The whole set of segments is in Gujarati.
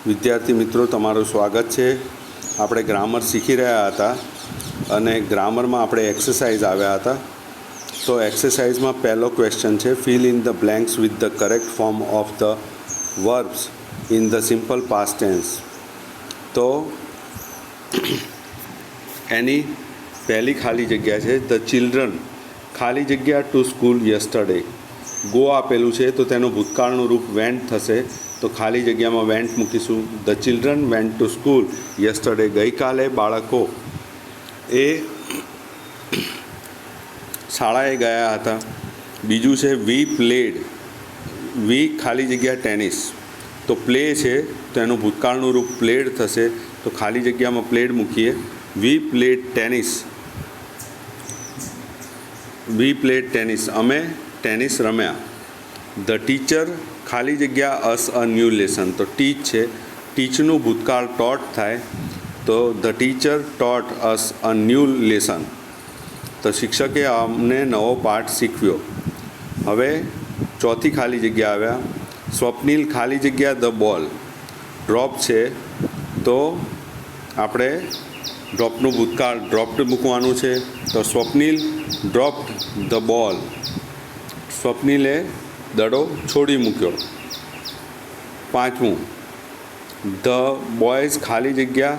વિદ્યાર્થી મિત્રો, તમારું સ્વાગત છે. આપણે ગ્રામર શીખી રહ્યા હતા અને ગ્રામરમાં આપણે એક્સરસાઇઝ આવ્યા હતા. તો એક્સરસાઇઝમાં પહેલો ક્વેશ્ચન છે, fill in the blanks with the correct form of the verbs in the simple past tense. તો એની પહેલી ખાલી જગ્યા છે, ધ ચિલ્ડ્રન ખાલી જગ્યા ટુ સ્કૂલ યસ્ટરડે. ગો આપેલું છે તો તેનું ભૂતકાળનું રૂપ વેન્ટ થશે, તો ખાલી જગ્યામાં વેન્ટ મૂકીશું. The children went to school yesterday. ગઈકાલે બાળકો એ શાળાએ ગયા હતા. બીજું છે વી પ્લેડ. વી ખાલી જગ્યા ટેનિસ, તો પ્લે છે તો એનું ભૂતકાળનું રૂપ પ્લેડ થશે, તો ખાલી જગ્યામાં પ્લેડ મૂકીએ. વી પ્લેડ ટેનિસ. વી પ્લેડ ટેનિસ, અમે ટેનિસ રમ્યા. ધ ટીચર ખાલી જગ્યા અસ અ ન્યૂ લેસન, તો ટીચ છે, ટીચનું ભૂતકાળ ટોટ થાય, તો the teacher taught us a new lesson. તો શિક્ષકે અમને નવો પાઠ શીખવ્યો. હવે ચોથી ખાલી જગ્યા આવ્યા, સ્વપ્નિલ ખાલી જગ્યા ધ બોલ. ડ્રોપ છે તો આપણે ડ્રોપનું ભૂતકાળ ડ્રોપ્ડ મૂકવાનું છે, તો સ્વપ્નિલ ડ્રોપ્ડ ધ બોલ. સ્વપ્નિલે દડો છોડી મૂક્યો. પાંચમું, ધ બોયઝ ખાલી જગ્યા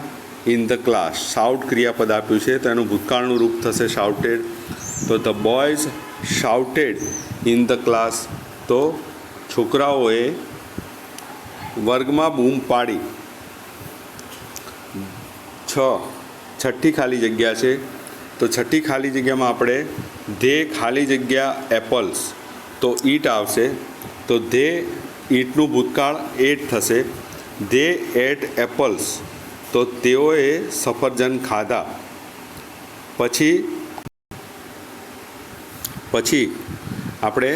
ઇન ધ ક્લાસ. શાઉટ ક્રિયાપદ આપ્યું છે તો એનું ભૂતકાળનું રૂપ થશે શાઉટેડ, તો the boys shouted in the class. તો છોકરાઓએ વર્ગમાં બૂમ પાડી. છઠ્ઠી ખાલી જગ્યા છે, તો છઠ્ઠી ખાલી જગ્યામાં આપણે ધે ખાલી જગ્યા એપલ્સ, તો ઈટ આવશે, તો ધે ઈટનું ભૂતકાળ એટ થશે. ધે એટ એપલ્સ, તો તેઓએ સફરજન ખાધા. પછી આપણે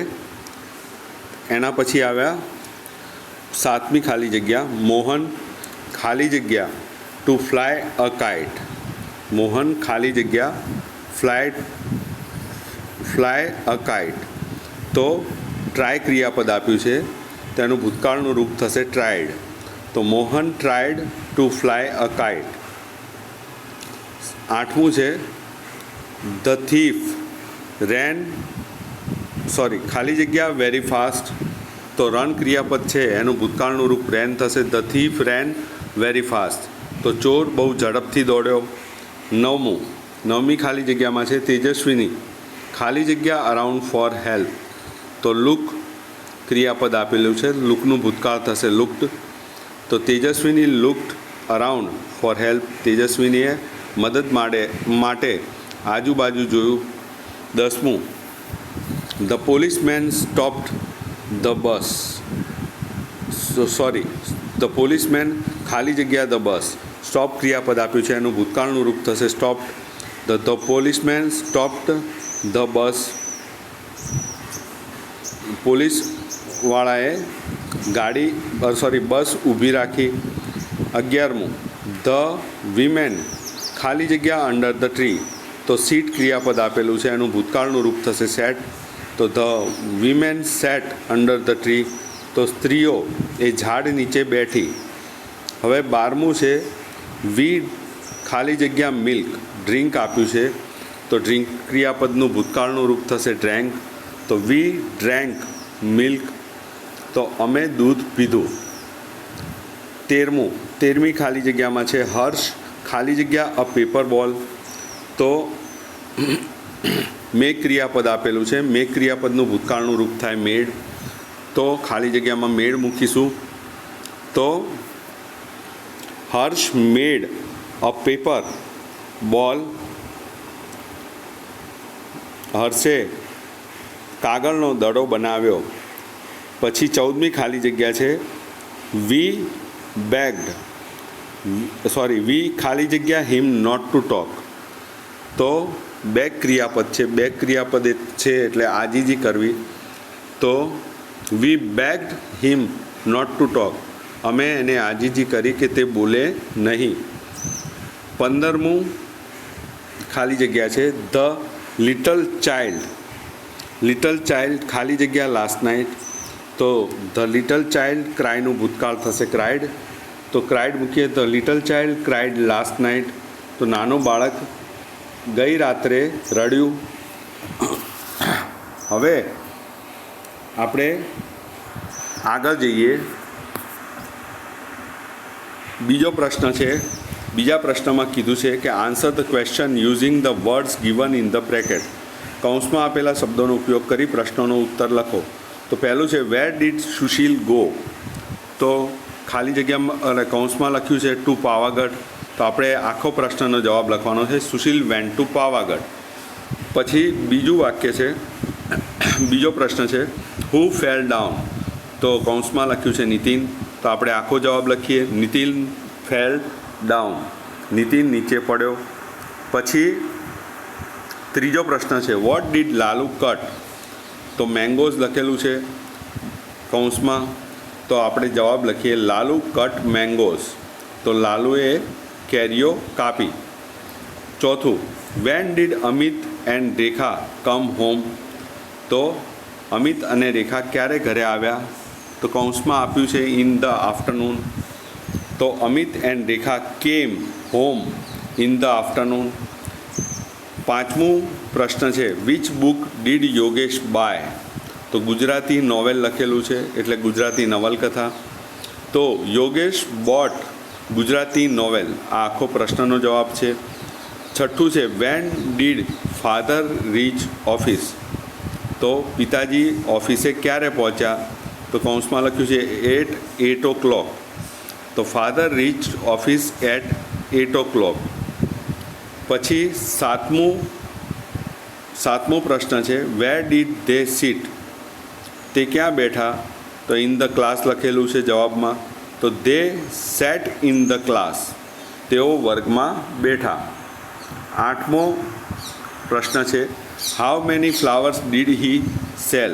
એના પછી આવ્યા સાતમી ખાલી જગ્યા, મોહન ખાલી જગ્યા ટુ ફ્લાય અ કાઇટ. મોહન ખાલી જગ્યા ફ્લાય અ કાઇટ, તો ટ્રાય ક્રિયાપદ આપ્યું છે, તેનું ભૂતકાળનું રૂપ થશે ટ્રાયડ, તો મોહન ટ્રાયડ ટુ ફ્લાય અ કાઇટ. આઠમું છે ધ થીફ ખાલી જગ્યા વેરી ફાસ્ટ, તો રન ક્રિયાપદ છે, એનું ભૂતકાળનું રૂપ રેન થશે, the thief rain very fast, તો ચોર બહુ ઝડપથી દોડ્યો. નવમી ખાલી જગ્યામાં છે તેજસ્વીની ખાલી જગ્યા અરાઉન્ડ ફોર હેલ્પ, તો લુક ક્રિયાપદ આપેલું છે, લુકનું ભૂતકાળ થશે લુક્ડ, તો Tejaswini looked around for help. તેજસ્વીનીએ મદદ માટે આજુબાજુ જોયું. 10મું, the policeman stopped the bus. The policeman ખાલી જગ્યા ધ બસ. સ્ટોપ ક્રિયાપદ આપ્યું છે, એનું ભૂતકાળનું રૂપ થશે stopped, the policeman stopped the bus. પોલીસવાળાએ બસ ઊભી રાખી. 11મું, ધ વિમેન ખાલી જગ્યા અંડર ધ ટ્રી, તો સીટ ક્રિયાપદ આપેલું છે, એનું ભૂતકાળનું રૂપ થશે સેટ, તો the women sat under the tree, તો સ્ત્રીઓ એ ઝાડ નીચે બેઠી. હવે 12મું છે વી ખાલી જગ્યા મિલ્ક. ડ્રિંક આપ્યું છે, તો ડ્રિંક ક્રિયાપદનું ભૂતકાળનું રૂપ થશે ડ્રેન્ક, તો વી ડ્રેન્ક મિલ્ક, તો અમે દૂધ પીધું. 13મી ખાલી જગ્યામાં છે હર્ષ ખાલી જગ્યા અ પેપર બોલ, તો મેક ક્રિયાપદ આપેલું છે, મેક ક્રિયાપદનું ભૂતકાળનું રૂપ થાય મેડ, તો ખાલી જગ્યામાં મેડ મૂકીશું. તો હર્ષ મેડ અ પેપર બોલ. હર્ષે કાગળનો દડો બનાવ્યો. પછી 14મી ખાલી જગ્યા છે વી ખાલી જગ્યા હિમ નોટ ટુ ટોક, તો બેગ ક્રિયાપદ છે, બેગ ક્રિયાપદ છે એટલે આજીજી કરવી, તો we begged him not to talk, અમે એને આજીજી કરી કે તે બોલે નહીં. 15મું ખાલી જગ્યા છે ધ લિટલ ચાઇલ્ડ ખાલી જગ્યા લાસ્ટ નાઇટ, તો ધ લિટલ ચાઇલ્ડ ક્રાયનું ભૂતકાળ થશે ક્રાઇડ, તો ક્રાઇડ મૂકીએ તો little child cried last night, તો નાનું બાળક ગઈ રાત્રે રડ્યું. હવે આપણે આગળ જઈએ. બીજો પ્રશ્ન છે. બીજા પ્રશ્નમાં કીધું છે કે answer the question using the words given in the bracket. કૌંસમાં આપેલા શબ્દોનો ઉપયોગ કરી પ્રશ્નોનો ઉત્તર લખો. તો પહેલું છે વેર ડીડ સુશીલ ગો. તો ખાલી જગ્યામાં કૌંસમાં લખ્યું છે ટુ પાવાગઢ. તો આપણે આખો પ્રશ્નનો જવાબ લખવાનો છે સુશીલ વેન્ટ ટુ પાવાગઢ. પછી બીજું વાક્ય છે, બીજો પ્રશ્ન છે હુ ફેલ ડાઉન. તો કૌંસમાં લખ્યું છે નીતિન. તો આપણે આખો જવાબ લખીએ નીતિન ફેલ ડાઉન, નીતિન નીચે પડ્યો. પછી ત્રીજો પ્રશ્ન છે વોટ ડીડ લાલુ કટ. તો મેંગોઝ લખેલું છે કૌંસમાં. તો આપણે જવાબ લખીએ લાલુ કટ મેંગોઝ. તો લાલુએ કેરીઓ કાપી. ચોથું when did Amit and Rekha come home. તો અમિત અને રેખા ક્યારે ઘરે આવ્યા. તો કૌંસમાં આપ્યું છે ઇન ધ આફ્ટરનૂન. તો અમિત એન્ડ રેખા કેમ હોમ ઇન ધ આફ્ટરનૂન. પાંચમું પ્રશ્ન છે which book did Yogesh buy. તો ગુજરાતી નોવેલ લખેલું છે એટલે ગુજરાતી નવલકથા. તો યોગેશ બોટ ગુજરાતી નોવેલ. આ આખો પ્રશ્નનો જવાબ છે. છઠ્ઠું છે when did father reach office. તો પિતાજી ઓફિસે ક્યારે પહોંચ્યા. તો કૌંસમાં લખ્યું છે એટ 8 o'clock. તો father reach office at 8 o'clock. પછી સાતમો પ્રશ્ન છે વેર ડીડ ધે સીટ. તે ક્યાં બેઠા. તો ઇન ધ ક્લાસ લખેલું છે જવાબમાં. તો they set in the class. તેઓ વર્ગમાં બેઠા. આઠમો પ્રશ્ન છે how many flowers did he cell.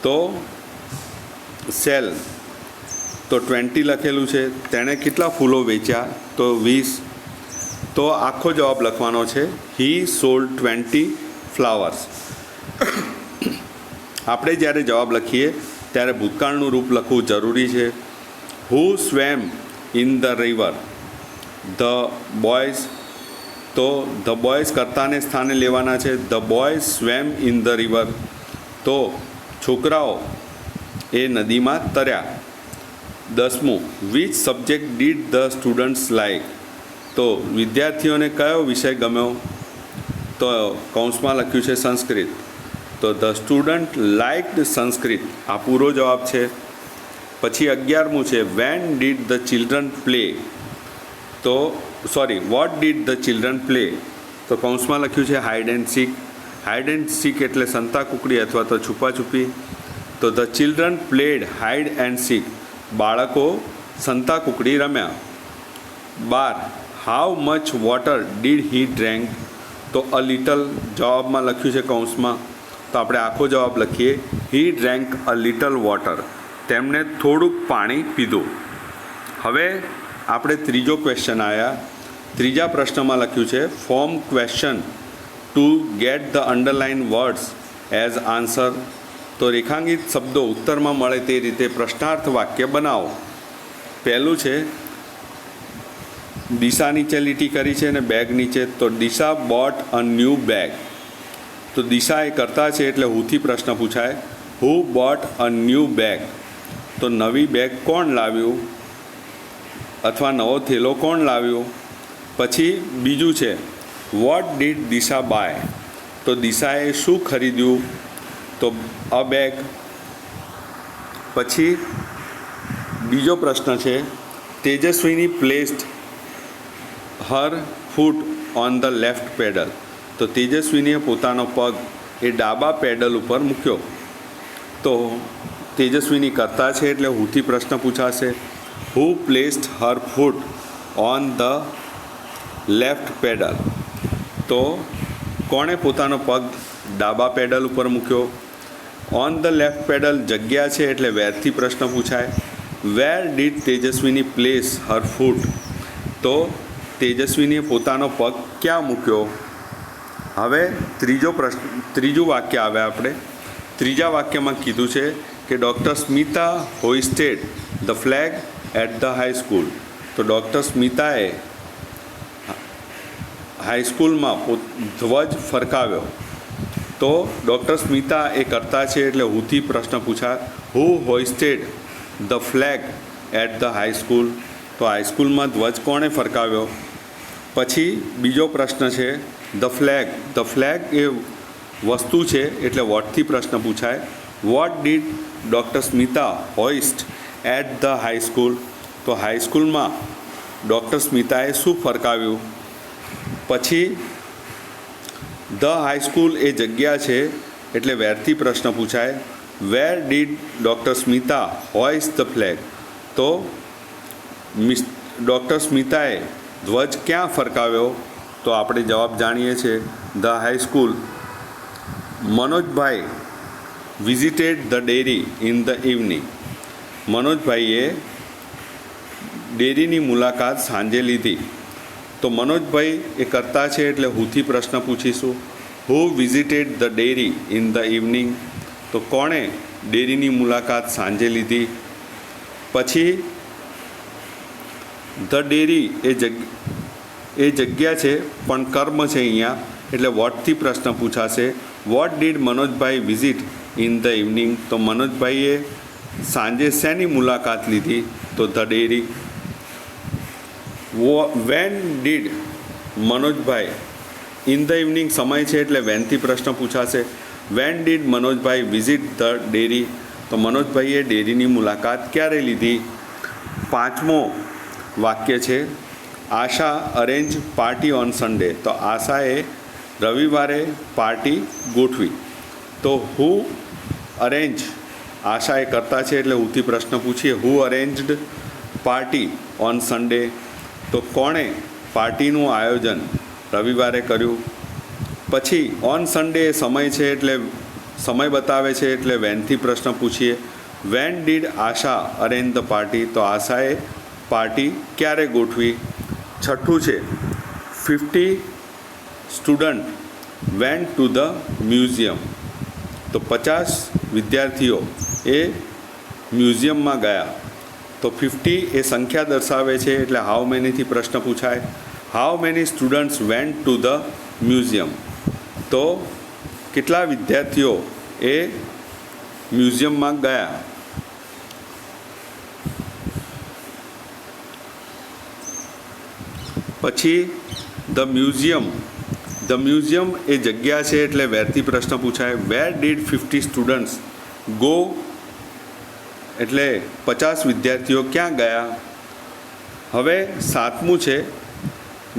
તો સેલ તો 20 લખેલું છે. તેણે કેટલા ફૂલો વેચ્યા. તો 20. તો આખો જવાબ લખવાનો છે હી સોલ્ડ 20 ફ્લાવર્સ. આપણે જ્યારે જવાબ લખીએ ત્યારે ભૂતકાળનું રૂપ લખવું જરૂરી છે. Who swam in the river. The boys. તો ધ બોયઝ કર્તાને સ્થાને લેવાના છે. The boys swam in the river. તો છોકરાઓ એ નદીમાં તર્યા. 10મું which subject did the students like. તો વિદ્યાર્થીઓને કયો વિષય ગમ્યો. તો કૌંસમાં લખ્યું છે સંસ્કૃત. તો ધ સ્ટુડન્ટ લાઇક્ડ સંસ્કૃત. આ પૂરો જવાબ છે. પછી 11મું છે when did the children play. તો what did the children play. તો કૌંસમાં લખ્યું છે hide and seek. Hide and seek એટલે સંતાકુકડી અથવા તો છુપાછુપી. તો the children played hide and seek. બાળકો સંતાકુકડી રમ્યા. 12 how much water did he drank. તો અ લિટલ જવાબમાં લખ્યું છે કૌંસમાં. તો આપણે આખો જવાબ લખીએ હી ડ્રેન્ક અ લિટલ વોટર. તેમણે થોડુંક પાણી પીધું. હવે આપણે ત્રીજો ક્વેશ્ચન આવ્યા. ત્રીજા પ્રશ્નમાં લખ્યું છે form question two get the underline words as answer. તો રેખાંકિત શબ્દો ઉત્તરમાં મળે તે રીતે પ્રશ્નાર્થ વાક્ય બનાવો. પહેલું છે દિશા નીચે લીટી કરી છે અને બેગ નીચે. તો દિશા બોટ અ ન્યૂ બેગ. તો દિશા એ કરતા છે એટલે હુથી પ્રશ્ન પૂછાય હુ બોટ અ ન્યૂ બેગ. તો નવી બેગ કોણ લાવ્યું અથવા નવો થેલો કોણ લાવ્યો. પછી બીજું છે વોટ ડીડ દિશા બાય. તો દિશાએ શું ખરીદ્યું. તો અ બેગ. પછી બીજો પ્રશ્ન છે Tejaswini placed her foot on the left pedal. તો તેજસ્વીનીએ પોતાનો પગ એ ડાબા પેડલ ઉપર મૂક્યો. તો તેજસ્વીની કરતા છે એટલે હુથી પ્રશ્ન પૂછાશે who placed her foot on the left pedal. તો કોણે પોતાનો પગ ડાબા પેડલ ઉપર મૂક્યો. ઓન ધ લેફ્ટ પેડલ જગ્યા છે એટલે વેરથી પ્રશ્ન પૂછાય વેર ડીડ તેજસ્વીની પ્લેસ હર ફૂટ. તો તેજસ્વીનીએ પોતાનો પગ ક્યાં મૂક્યો. હવે ત્રીજું વાક્ય આવે આપણે. ત્રીજા વાક્યમાં કીધું છે કે doctor Smita hoisted the flag at the high school. તો ડૉક્ટર સ્મિતાએ હાઈસ્કૂલમાં ધ્વજ ફરકાવ્યો. તો ડૉક્ટર સ્મિતા એ કરતા છે એટલે હુથી પ્રશ્ન પૂછાય, who hoisted the flag at the high school. તો હાઈસ્કૂલમાં ધ્વજ કોણે ફરકાવ્યો? પછી બીજો પ્રશ્ન છે ધ ફ્લેગ. ધ ફ્લેગ એ વસ્તુ છે એટલે વોટથી પ્રશ્ન પૂછાય. What did doctor Smita hoist at the high school. તો હાઈસ્કૂલમાં ડૉક્ટર સ્મિતાએ શું ફરકાવ્યું? પછી ધ હાઈસ્કૂલ એ જગ્યા છે એટલે વેરથી પ્રશ્ન પૂછાય. Where did doctor Smita hoist the flag. તો ડૉક્ટર સ્મિતાએ ધ્વજ ક્યાં ફરકાવ્યો? તો આપણે જવાબ જાણીએ છીએ, the high school. Manojbhai visited the dairy in the evening. મનોજભાઈએ ડેરીની મુલાકાત સાંજે લીધી. તો મનોજભાઈ એ કરતા છે એટલે હુથી પ્રશ્ન પૂછીશું, who visited the dairy in the evening. તો કોણે ડેરીની મુલાકાત સાંજે લીધી? પછી ધ ડેરી એ જગ્યા છે પણ કર્મ છે અહીંયા એટલે વોટથી પ્રશ્ન પૂછાશે. What did Manojbhai visit in the evening. તો મનોજભાઈએ સાંજે શેની મુલાકાત લીધી? તો the dairy. When did Manojbhai in the evening સમય છે એટલે વેનથી પ્રશ્ન પૂછાશે. When did Manojbhai visit the dairy. તો મનોજભાઈએ ડેરીની મુલાકાત ક્યારે લીધી? પાંચમો વાક્ય છે Asha arrange party on Sunday. તો આશાએ રવિવારે પાર્ટી ગોઠવી. તો હુ અરેન્જ આશાએ કરતા છે એટલે હુથી પ્રશ્ન પૂછીએ, હુ અરેન્જડ પાર્ટી ઓન સન્ડે. તો કોણે પાર્ટીનું આયોજન રવિવારે કર્યું? પછી ઓન સન્ડે સમય છે એટલે સમય બતાવે છે એટલે વેનથી પ્રશ્ન પૂછીએ. When did Asha arrange the party. તો આશાએ પાર્ટી ક્યારે ગોઠવી? છઠ્ઠું છે 50 student went to the museum. તો 50 વિદ્યાર્થીઓ એ મ્યુઝિયમમાં ગયા. તો 50 એ સંખ્યા દર્શાવે છે એટલે હાઉ મેનીથી પ્રશ્ન પૂછાય. How many students went to the museum. તો કેટલા વિદ્યાર્થીઓ એ મ્યુઝિયમમાં ગયા? પછી ધ મ્યુઝિયમ એ જગ્યા છે એટલે વેરથી પ્રશ્ન પૂછાય. Where did 50 students go. એટલે 50 વિદ્યાર્થીઓ ક્યાં ગયા? હવે સાતમું છે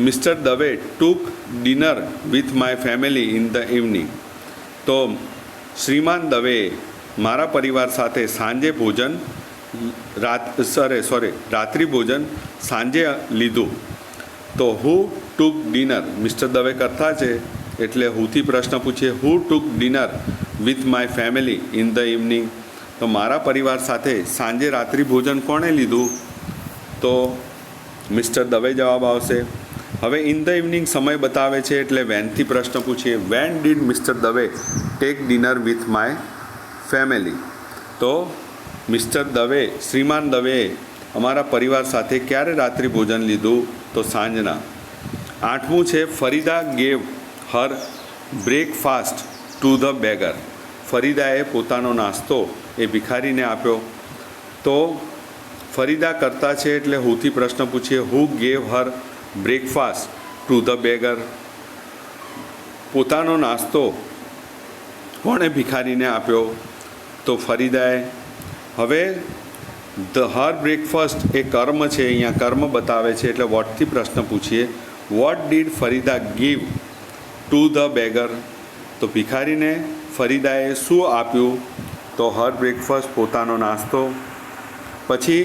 mister Dave took dinner with my family in the evening. તો શ્રીમાન દવેએ મારા પરિવાર સાથે સાંજે ભોજન રાત્રિ ભોજન સાંજે લીધું. તો who took dinner mister Dave કરતા છે એટલે હુથી પ્રશ્ન પૂછીએ, who took dinner with my family in the evening. તો મારા પરિવાર સાથે સાંજે રાત્રિ ભોજન કોણે લીધું? તો મિસ્ટર દવે જવાબ આવશે. હવે ઇન ધ ઇવનિંગ સમય બતાવે છે એટલે વેનથી પ્રશ્ન પૂછીએ. When did mister Dave take dinner with my family. તો મિસ્ટર દવે શ્રીમાન દવેએ અમારા પરિવાર સાથે ક્યારે રાત્રિ ભોજન લીધું? તો સાંજના. આઠમું છે Farida gave her breakfast to the beggar. ફરીદાએ પોતાનો નાસ્તો એ ભિખારીને આપ્યો. તો ફરીદા કરતા છે એટલે હુથી પ્રશ્ન પૂછીએ, who gave her breakfast to the beggar. પોતાનો નાસ્તો કોણે ભિખારીને આપ્યો? તો ફરીદાએ. હવે ધ હર બ્રેકફાસ્ટ એ કર્મ છે, અહીંયા કર્મ બતાવે છે એટલે વોટથી પ્રશ્ન પૂછીએ. What did ફરીદા give two the beggar. તો ભિખારીને ફરીદાએ શું આપ્યું? તો હર બ્રેકફાસ્ટ પોતાનો નાસ્તો. પછી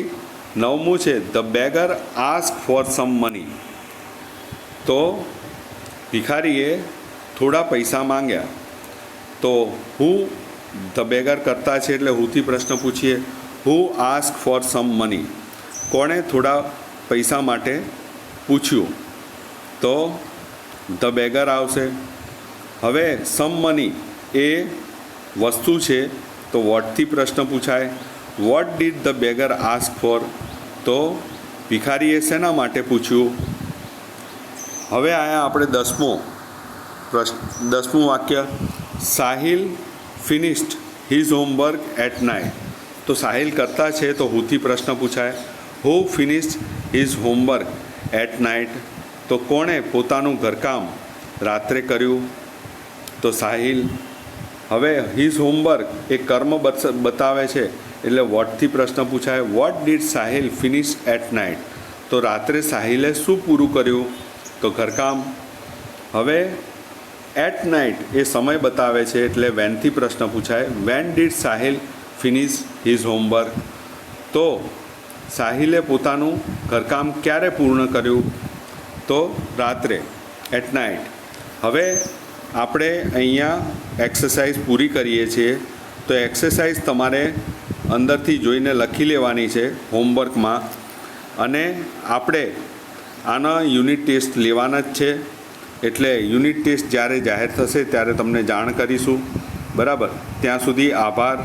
નવમું છે the beggar ask for some money. તો ભિખારીએ થોડા પૈસા માંગ્યા. તો હું ધ બેગર કરતા છે એટલે હુંથી પ્રશ્ન પૂછીએ, હુ આસ્ક ફોર સમ મની. કોણે થોડા પૈસા માટે પૂછ્યું? તો ધ બેગર આવશે. હવે સમ મની એ વસ્તુ છે તો વોટથી પ્રશ્ન પૂછાય. What did the beggar ask for? તો ભિખારીએ શેના માટે પૂછ્યું? હવે આયા આપણે 10મું વાક્ય, Sahil finished his homework at night. તો સાહિલ કરતા છે તો હુથી પ્રશ્ન પૂછાય. Who finished his homework at night? તો કોણે પોતાનું ઘરકામ રાત્રે કર્યું? તો સાહિલ. હવે હિઝ હોમવર્ક એ કર્મ બતાવે છે એટલે વોટથી પ્રશ્ન પૂછાય. What did Sahil finish at night? તો રાત્રે સાહિલે શું પૂરું કર્યું? તો ઘરકામ. હવે એટ નાઇટ એ સમય બતાવે છે એટલે વેનથી પ્રશ્ન પૂછાય. When did Sahil finish his homework? તો સાહિલે પોતાનું ઘરકામ ક્યારે પૂર્ણ કર્યું? તો રાત્રે, એટ નાઇટ. હવે આપણે અહીંયા એક્સરસાઇઝ પૂરી કરીએ છીએ. તો એક્સરસાઇઝ તમારે અંદરથી જોઈને લખી લેવાની છે હોમવર્કમાં, અને આપણે આના યુનિટ ટેસ્ટ લેવાના જ છે. એટલે યુનિટ ટેસ્ટ જ્યારે જાહેર થશે ત્યારે તમને જાણ કરીશું. બરાબર, ત્યાં સુધી આભાર.